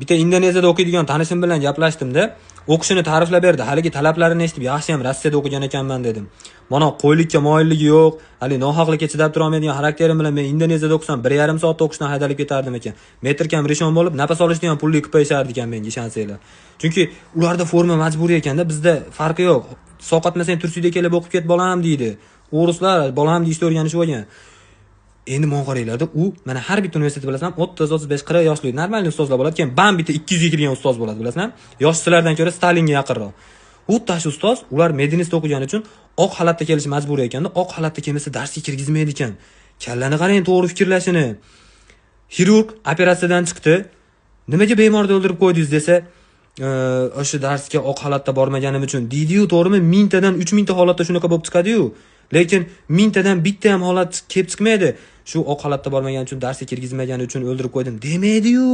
Bitta Indoneziyada o'qiydigan tanishim bilan gaplashdim-da, o'qishini ta'riflab berdi. Haligi talablarini eshitib, yaxshi ham Rossiyada o'qigan ekanman dedim. Mana qo'ylikka moyilligi yo'q, hali nohaqlikka chidab tura olmaydigan xarakterim bilan men Indoneziyada o'qisam 1,5 soatda o'qishdan haydalib ketardim ekan. Metr kam rishon bo'lib, nafas olishni ham pulli qilib qo'yishardi ekan menga, ishonsanglar. Chunki ularda forma majburiy ekanda, bizda farqi yo'q. Sovqatmasang Turkiyada kelib o'qib ket bolam deydi. O'rislar bolam deyishni o'rganishib olgan. Endi men qaranglarda u mana har bitta universitet bilasizmi 30, 35, 40 yoshli normal ustozlar bo'ladi, keyin bam bitta 200 ga kirgan ustoz bo'ladi, bilasizmi? Yoshlardan ko'ra Stalinga yaqinroq. U tash ustoz, ular medinist o'qigani uchun oq xalatda kelish majburiy ekanda, oq xalatda kelmasa darsga kirgizmaydi ekan. Kallani qarang, to'g'ri fikrlashini. Xirurg operatsiyadan chiqdi. Nimaga bemorni o'ldirib qo'ydingiz desa, o'sha darsga oq xalatda bormaganim uchun deydi-yu, to'g'rimi? 1000 tadan 3000 ta holatda shunaqa bo'lib chiqadi-yu. Lekin 1000 tadan bitta ham holat kelib chiqmaydi. Shu oq xalatda bormagan uchun darsga kirgizmagani uchun o'ldirib qo'ydim demaydi-yu.